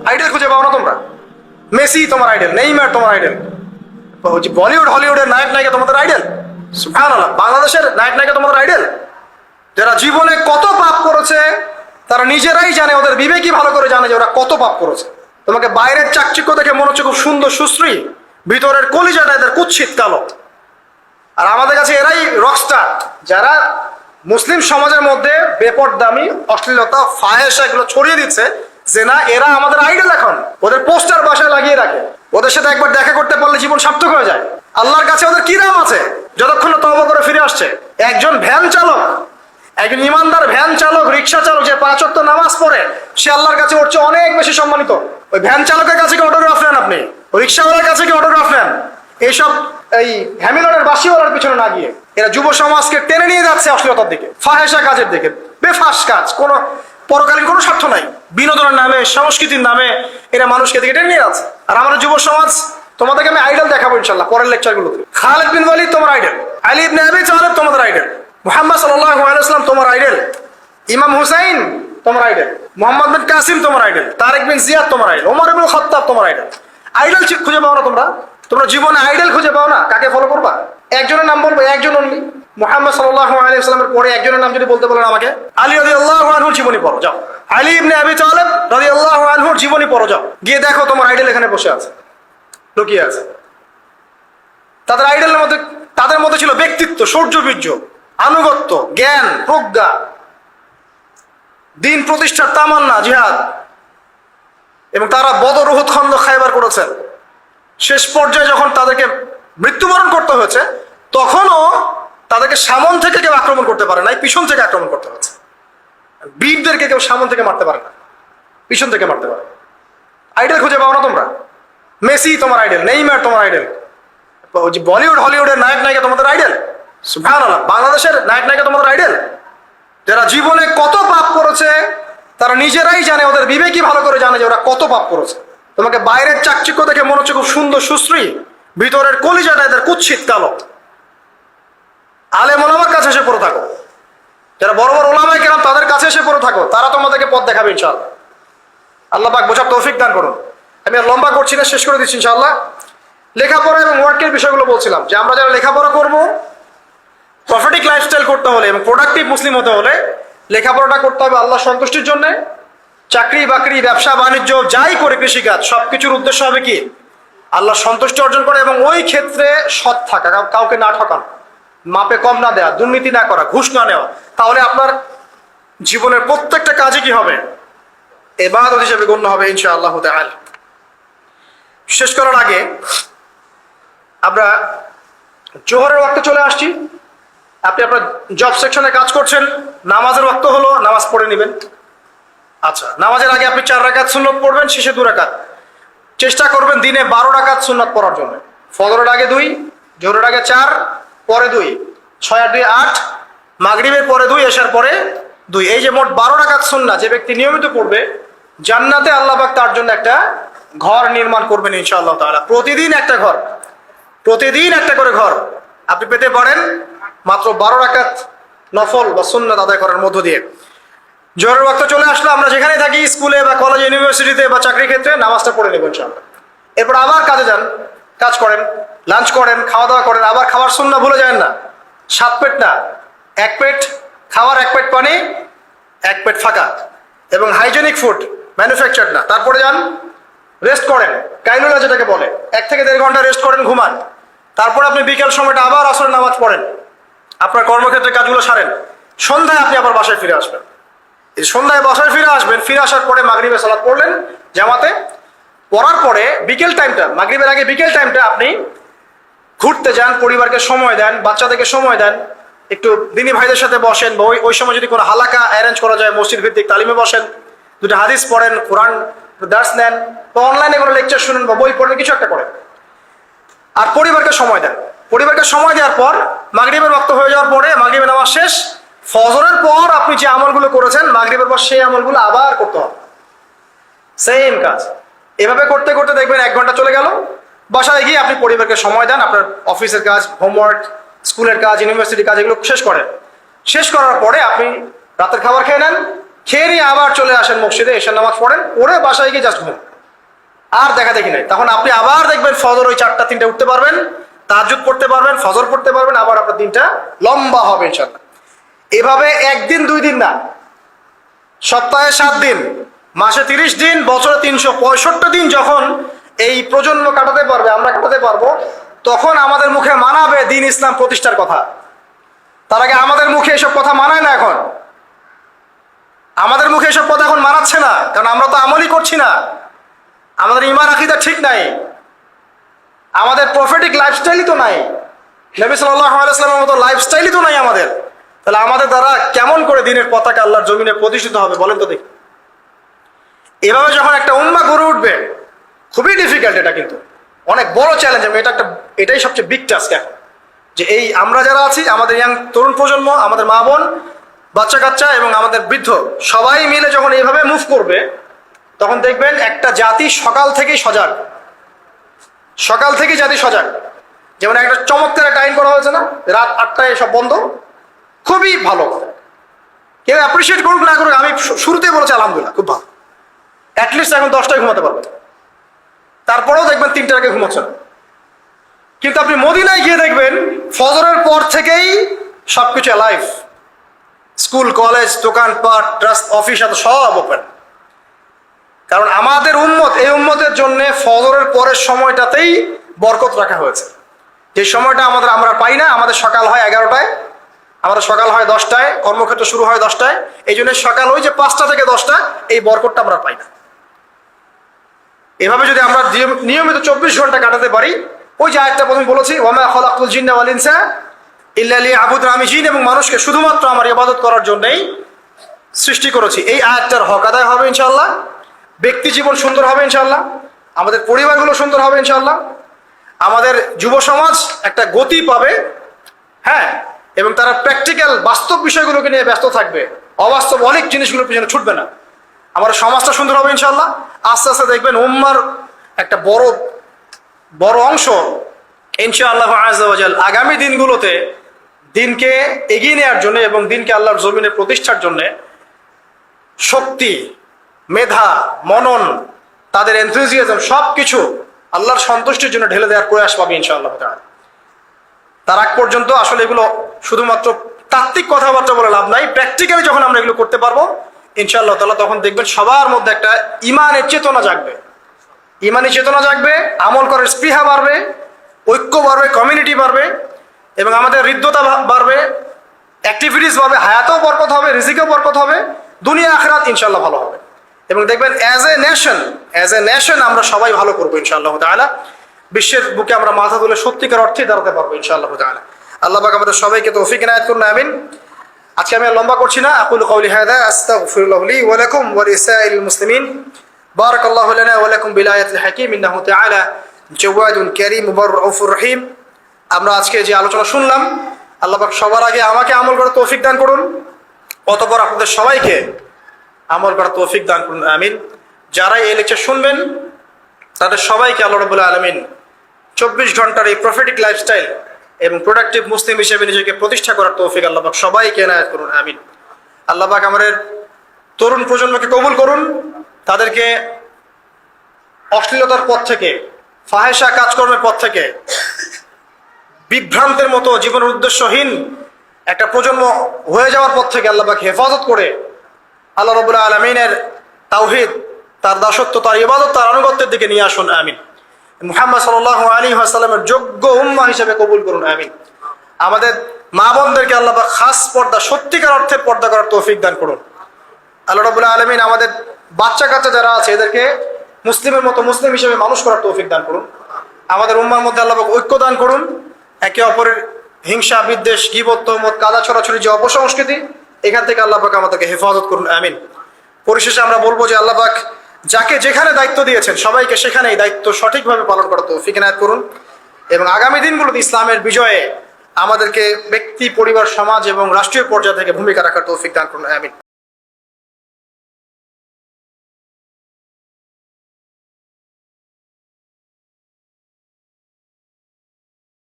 Idol খুঁজে পাও না তোমরা? মেসি তোমার আইডল, নেইমার তোমার আইডল, বলিউড হলিউডের নায়ক নায়িকা তোমাদের আইডল, সুবহানাল্লাহ, বাংলাদেশের নায়ক নায়িকা তোমাদের আইডল। যারা জীবনে কত পাপ করেছে তারা নিজেরাই জানে, ওদের বিবেকই ভালো করে জানে যে ওরা কত পাপ করেছে। তোমাকে বাইরের চাকচিক্য দেখে মনে হচ্ছে খুব সুন্দর সুশ্রী, ভিতরের কলিজাটা এদের কুৎসিত কালো। আর আমাদের কাছে এরাই রকস্টার, যারা মুসলিম সমাজের মধ্যে বেপরদামি, অশ্লীলতা, ফাহেসা এগুলো ছড়িয়ে দিচ্ছে, যে না এরা আমাদের আইডল। এখন ওদের পোস্টার বাসায় লাগিয়ে রাখে, ওদের সাথে একবার দেখা করতে পারলে জীবন সার্থক হয়ে যায়। আল্লাহর কাছে ওদের কি নাম আছে যতক্ষণ না তওবা করে ফিরে আসছে? একজন ভ্যান চালক, একজন ইমানদার ভ্যান চালক, রিক্সা চালক যে 5 ওয়াক্ত নামাজ পড়ে, সে আল্লাহর কাছে ওর চেয়ে অনেক বেশি সম্মানিত। ওই ভ্যান চালকের কাছে কি অটোগ্রাফ নেন আপনি? রিক্সাওয়ালার কাছে কি অটোগ্রাফ নেন? এইসব এই হ্যামিলনের বাসিওয়ালার পিছনে না গিয়ে এরা যুব সমাজকে টেনে নিয়ে যাচ্ছে অশ্লীলতার দিকে, ফাহেসা কাজের দিকে, বেফাস কাজ, কোনো পরকালীন কোনো স্বার্থ নাই, বিনোদনের নামে, সংস্কৃতির নামে এরা মানুষকে দিকে টেনে নিয়ে যাচ্ছে। আর আমাদের যুব সমাজ, তোমাদেরকে আমি আইডল দেখাবো ইনশাল্লাহ পরের লেকচারগুলোতে। খালিদ বিন ওয়ালিদ তোমার আইডল, আলী ইবনে আবি তালেব তোমাদের আইডল, মুহাম্মদ সাল্লাল্লাহু আলাইহি ওয়াসাল্লাম তোমার আইডল, ইমাম হুসাইন তোমার আইডল, মুহাম্মদ বিন কাসিম তোমার আইডল, তারেক বিন জিয়াদ তোমার আইডল, ওমর ইবনে খাত্তাব তোমার আইডল। আইডল খুঁজে পাও না তোমরা? তোমরা জীবনে আইডল খুঁজে পাও না? কাকে ফলো করবা? একজনের নাম বলবো, একজন অনলি, মুহাম্মদ সাল্লাল্লাহু আলাইহি ওয়াসাল্লামের পরে একজনের নাম যদি বলতে বলেন আমাকে, আলী রাদিয়াল্লাহু আনহুর জীবনী পড়ো যাও, আলী ইবনে আবি তালেব রাদিয়াল্লাহু আনহুর জীবনী পড়ো যাও, গিয়ে দেখো তোমার আইডল এখানে বসে আছে, লুকিয়ে আছে। তাদের আইডলের মধ্যে, তাদের মধ্যে ছিল ব্যক্তিত্ব, শৌর্যবীর্য, আনুগত্য, জ্ঞান, প্রজ্ঞা, দিন প্রতিষ্ঠার তামান্না, জিহাদ, এবং তারা বদর, উহুদ, খন্দক, খায়বার করেছেন। শেষ পর্যায়ে যখন তাদেরকে মৃত্যুবরণ করতে হয়েছে, তখনও তাদেরকে সামন থেকে কেউ আক্রমণ করতে পারে নাই, পিছন থেকে আক্রমণ করতে হয়েছে। বীরদেরকে কেউ সামন থেকে মারতে পারে না, পিছন থেকে মারতে পারে। আইডল খুঁজে পাও না তোমরা? মেসি তোমার আইডল, নেইমার তোমার আইডল, বলিউড হলিউডের নায়ক নায়িকা তোমাদের আইডল, সুবহানাল্লাহ, বাংলাদেশের নায়ক নায়িকা তোমাদের আইডল। যারা জীবনে কত পাপ করেছে তারা নিজেরাই জানে, ওদের বিবেকই ভালো করে জানে যে ওরা কত পাপ করেছে। তোমাকে বাইরের চাকচিক্য দেখে মনে হচ্ছে খুব সুন্দর সুশ্রী, ভিতরের কলিজাটা এদের কুৎসিত কালো। আলেম ওলামার কাছে এসে পড়ে থাকো, যারা বড় বড় ওলামায়ে কেরাম তাদের কাছে এসে পড়ে থাকো, তারা তোমাদেরকে পথ দেখাবে ইনশাআল্লাহ। আল্লাহ পাক বোঝার তৌফিক দান করুন। আমি আর লম্বা করছি না, শেষ করে দিচ্ছি ইনশাআল্লাহ। লেখাপড়া এবং ওয়ার্কের বিষয়গুলো বলছিলাম যে আমরা যারা লেখাপড়া করব, প্রফিটিক লাইফস্টাইল করতে হলে এবং প্রোডাক্টিভ মুসলিম হতে হলে লেখাপড়াটা করতে হবে আল্লাহ সন্তুষ্টির জন্য। চাকরি বাকরি, ব্যবসা বাণিজ্য যাই করে, কৃষিকাজ, সবকিছুর উদ্দেশ্য হবে কি? আল্লাহ সন্তুষ্টি অর্জন করে এবং ওই ক্ষেত্রে সৎ থাকা, কাউকে না ঠকানো, মাপে কম না দেওয়া, দুর্নীতি না করা, ঘুষ না নেওয়া। তাহলে আপনার জীবনের প্রত্যেকটা কাজে কি হবে? ইবাদত হিসেবে গণ্য হবে ইনশাআল্লাহ তাআলা। শেষ করার আগে আমরা জোহরের ওয়াক্তে চলে আসছি। আপনি আপনার জব সেকশনে কাজ করছেন, নামাজের ওয়াক্ত হলো, নামাজ পড়ে নেবেন। আচ্ছা, নামাজের আগে আপনি 4 রাকাত সুন্নত পড়বেন, শেষে 2 রাকাত। চেষ্টা করবেন দিনে 12 রাকাত সুন্নত পড়ার জন্য। ফজরের আগে 2, জোহরের আগে 4, পরে 2, 6 আর 2 8, মাগরিবের পরে 2, এশার পরে 2। এই যে মোট 12 রাকাত সুন্নাত যে ব্যক্তি নিয়মিত পড়বে, জান্নাতে আল্লাহ পাক তার জন্য একটা ঘর নির্মাণ করবেন ইনশাআল্লাহ তাআলা। প্রতিদিন একটা ঘর, প্রতিদিন একটা করে ঘর আপনি পেতে পারেন মাত্র 12 রাকাত নফল বা সুন্নাত আদায় করার মধ্য দিয়ে। জোহরের ওয়াক্ত চলে আসলো, আমরা যেখানে থাকি, স্কুলে বা কলেজে, ইউনিভার্সিটিতে বা চাকরি ক্ষেত্রে, নামাজটা পড়ে নেবেন ইনশাআল্লাহ। এরপর আবার কাজে যান, কাজ করেন, লাঞ্চ করেন, খাওয়া দাওয়া করেন। আবার খাবার সুন্নাত ভুলে যাবেন না, 7 পেট না, 1 পেট খাবার, 1 পেট পানি, 1 পেট ফাঁকা, এবং হাইজেনিক ফুড, ম্যানুফ্যাকচার্ড না। তারপরে যান, রেস্ট করেন, কাইলুলা যেটাকে বলে, 1 থেকে 1.5 ঘন্টা রেস্ট করেন, ঘুমান। তারপর আপনি বিকেল সময়টা আবার আসরের নামাজ পড়েন, আপনার কর্মক্ষেত্রে কাজগুলো সারেন। সন্ধ্যায় আপনি আবার বাসায় ফিরে আসবেন। এই সন্ধ্যায় বাসায় ফিরে আসবেন, ফিরে আসার পরে মাগরিবের সালাত পড়লেন জামাতে। পড়ার পরে বিকেল টাইমটা, মাগরিবের আগে বিকেল টাইমটা আপনি ঘুরতে যান, পরিবারকে সময় দেন, বাচ্চাদেরকে সময় দেন, একটু দিনী ভাইদের সাথে বসেন, বা ওই সময় যদি কোনো হালাকা অ্যারেঞ্জ করা যায়, মসজিদ ভিত্তিক তালিমে বসেন, 2টা হাদিস পড়েন, কোরআন দার্স নেন, বা অনলাইনে কোনো লেকচার শুনেন, বা বই পড়েন, কিছু একটা করেন। আর পরিবারকে সময় দেন। পরিবারকে সময় দেওয়ার পর মাগরিবের ওয়াক্ত হয়ে যাওয়ার পরে, মাগরিবের নামাজ শেষ, ফজরের পর আপনি যে আমলগুলো করেছেন মাগরিবের পর সেই আমলগুলো আবার করতে হবে, সেম কাজ। এভাবে করতে করতে দেখবেন 1 ঘন্টা চলে গেল। বাসায় গিয়ে আপনি পরিবারকে সময় দেন, আপনার অফিসের কাজ, হোমওয়ার্ক, স্কুলের কাজ, ইউনিভার্সিটির কাজ, এগুলো শেষ করেন। শেষ করার পরে আপনি রাতের খাবার খেয়ে নেন, খেয়ে নিয়ে আবার চলে আসেন মসজিদে, এশার নামাজ পড়েন, পড়ে বাসায় গিয়ে জাস্ট ঘুম। আর দেখা দেখি নাই। তখন আপনি আবার দেখবেন ফজর ওই 4টা 3টে উঠতে পারবেন, তাহাজ্জুদ পড়তে পারবেন, ফজর পড়তে পারবেন, আবার আপনার দিনটা লম্বা হবে ইনশাআল্লাহ। এভাবে একদিন 2 দিন না, সপ্তাহে 7 দিন, মাসে 30 দিন, বছরে 365 দিন যখন এই প্রজন্ম কাটাতে পারবে, আমরা কাটাতে পারবো, তখন আমাদের মুখে মানাবে দিন ইসলাম প্রতিষ্ঠার কথা। তার আগে আমাদের মুখে এসব কথা মানায় না। এখন আমাদের মুখে এসব কথা এখন মানাচ্ছে না, কারণ আমরা তো আমলই করছি না। আমাদের ঈমান আকীদা ঠিক নাই, আমাদের প্রফেটিক লাইফস্টাইলই তো নাই, নবী সাল্লাল্লাহু আলাইহি ওয়াসাল্লামের মতো লাইফস্টাইলই তো নাই আমাদের। তাহলে আমাদের দ্বারা কেমন করে দিনের পতাকা আল্লাহর জমিনে প্রতিষ্ঠিত হবে বলেন তো দেখি? এভাবে যখন একটা উম্মাহ গড়ে উঠবে, খুবই ডিফিকাল্ট, এটা কিন্তু অনেক বড় চ্যালেঞ্জ। এটাই সবচেয়ে বিগ টাস্ক এখন, যে এই আমরা যারা আছি, আমাদের ইয়াং তরুণ প্রজন্ম, আমাদের মা বোন, বাচ্চা কাচ্চা এবং আমাদের বৃদ্ধ, সবাই মিলে যখন এইভাবে মুভ করবে, তখন দেখবেন একটা জাতি সকাল থেকেই সজাগ, সকাল থেকেই জাতি সজাগ। যেমন একটা চমৎকার একটা আইন করা হয়েছে না, রাত 8টায় সব বন্ধ, খুবই ভালো। কেউ অ্যাপ্রিসিয়েট করুক না করুক, আমি শুরুতেই বলেছি আলহামদুলিল্লাহ, খুব ভালো। অ্যাটলিস্ট এখন 10টায় ঘুমাতে পারবেন, তারপরেও দেখবেন 3টার আগে ঘুমাচ্ছেন। কিন্তু আপনি মদিনায় গিয়ে দেখবেন ফজরের পর থেকেই সবকিছু লাইভ, স্কুল, কলেজ, দোকানপাট, ট্রাস্ট, অফিস, সব ওপেন। কারণ আমাদের উম্মত, এই উম্মতের জন্য ফজরের পরের সময়টাতেই বরকত রাখা হয়েছে। যে সময়টা আমরা পাই না। আমাদের সকাল হয় 11টায়, আমাদের সকাল হয় 10টায়, কর্মক্ষেত্র শুরু হয় 10টায়। এই জন্য সকাল ওই যে 5টা থেকে 10টা, এই বরকতটা আমরা পাই না। এভাবে যদি আমরা নিয়মিত 24 ঘন্টা কাটাতে পারি, ওই যে আয়াতটা প্রথমে বলেছি, ওয়ামা খালাকতুল জিন্না ওয়াল ইনসা ইল্লা লিয়াবুদুন, আমি জিন এবং মানুষকে শুধুমাত্র আমার ইবাদত করার জন্যই সৃষ্টি করেছি। এই আয়াতটার হক আদায় হবে ইনশাআল্লাহ। ব্যক্তি জীবন সুন্দর হবে ইনশাআল্লাহ, আমাদের পরিবারগুলো সুন্দর হবে ইনশাআল্লাহ, আমাদের যুব সমাজ একটা গতি পাবে, হ্যাঁ, এবং তারা প্র্যাকটিক্যাল বাস্তব বিষয়গুলোকে নিয়ে ব্যস্ত থাকবে, অবাস্তব অনেক জিনিসগুলোর পিছনে ছুটবে না। আমাদের সমাজটা সুন্দর হবে ইনশাআল্লাহ। আস্তে আস্তে দেখবেন উম্মার একটা বড় অংশ ইনশাআল্লাহ আযজা ওয়া জাল আগামী দিনগুলোতে দিনকে এগিয়ে নেওয়ার জন্য এবং দিনকে আল্লাহর জমিনে প্রতিষ্ঠার জন্য শক্তি, মেধা, মনন, তাদের এনথুজিয়াজম সবকিছু আল্লাহর সন্তুষ্টির জন্য ঢেলে দেওয়ার প্রয়াস পাবে ইনশাআল্লাহ তাআলা। তার আগ পর্যন্ত আসলে এগুলো শুধুমাত্র তাত্ত্বিক কথাবার্তা বলে লাভ নাই। প্র্যাকটিক্যালি যখন আমরা এগুলো করতে পারবো ইনশাআল্লাহ তাআলা, তখন দেখবেন সবার মধ্যে একটা ইমানের চেতনা জাগবে, ইমানি চেতনা জাগবে, আমল করার স্পৃহা বাড়বে, ঐক্য বাড়বে, কমিউনিটি বাড়বে, এবং আমাদের হৃদ্যতা বাড়বে, অ্যাক্টিভিটিস বাড়বে, হায়াতেও বরকত হবে, রিজিকেও বরকত হবে, দুনিয়া আখিরাত ইনশাআল্লাহ ভালো হবে। এবং দেখবেন অ্যাজ এ নেশন আমরা সবাই ভালো করবো ইনশাআল্লাহ তাআলা। বিশ্বের বুকে আমরা মাথা তুলে সত্যিকার অর্থে দাঁড়াতে পারবো ইনশাআল্লাহ তাআলা। আল্লাহ পাক আমাদের সবাইকে তৌফিক ইনায়াত করুন, আমিন। আজকে আমি আর লম্বা করছি না। আকুলু কাওলি হাযা আস্তাগফিরুল্লাহ লি ওয়া লাকুম ওয়া লিসাইরিল মুসলিমিন। বারাকাল্লাহু লানা ওয়া লাকুম বিল আয়াতিল হাকীম ইন্নাহু তাআলা জাওয়াদুন কারীম মুবাররাউফুর রহিম। আমরা আজকে যে আলোচনা শুনলাম, আল্লাহ পাক সবার আগে আমাকে আমল করার তৌফিক দান করুন, অতঃপর আপনাদের সবাইকে আমল করার তৌফিক দান করুন, আমিন। যারা এই লেকচার শুনবেন তাদের সবাইকে আল্লাহ রাব্বুল আলামিন 24 ঘন্টার এই প্রফেটিক লাইফস্টাইল এবং প্রোডাক্টিভ মুসলিম হিসেবে নিজেকে প্রতিষ্ঠা করার তৌফিক আল্লাহ পাক সবাইকে এনায়েত করুন, আমিন। আল্লাহ পাক আমাদের তরুণ প্রজন্মকে কবুল করুন, তাদেরকে অশ্লীলতার পথ থেকে, ফাহেসা কাজকর্মের পথ থেকে, বিভ্রান্তের মতো জীবনের উদ্দেশ্যহীন একটা প্রজন্ম হয়ে যাওয়ার পথ থেকে আল্লাহ পাক হেফাজত করে আল্লাহ রাব্বুল আলামিনের তাওহীদ, তার দাসত্ব, তার ইবাদত, তার আনুগত্যের দিকে নিয়ে আসুন, আমিন। মুহাম্মদ সাল্লাল্লাহু আলাইহি ওয়াসাল্লামের যোগ্য উম্মাহ হিসেবে কবুল করুন, আমিন। আমাদের মা বোনদেরকে আল্লাহ পাক খাস পর্দা, সত্যিকার অর্থে পর্দা করার তৌফিক দান করুন। আল্লাহ রাব্বুল আলামিন আমাদের বাচ্চা কাচ্চা যারা আছে এদেরকে মুসলিমের মতো মুসলিম হিসেবে মানুষ করার তৌফিক দান করুন। আমাদের উম্মার মধ্যে আল্লাহ পাক ঐক্য দান করুন। একে অপরের হিংসা, বিদ্বেষ, গীবত, তহমত, কাদা ছড়াছড়ি যে অপসংস্কৃতি, এখান থেকে আল্লাহ পাক আমাদেরকে হেফাজত করুন, আমিন। পরিশেষে আমরা বলবো যে আল্লাহ পাক যাকে যেখানে দায়িত্ব দিয়েছেন সবাইকে সেখানেই দায়িত্ব সঠিকভাবে পালন করার তৌফিক ইনায়াত করুন, এবং আগামী দিনগুলোতে ইসলামের বিজয়ে আমাদেরকে ব্যক্তি, পরিবার, সমাজ এবং রাষ্ট্রীয় পর্যায় থেকে ভূমিকা রাখার তৌফিক দান করুন, আমিন।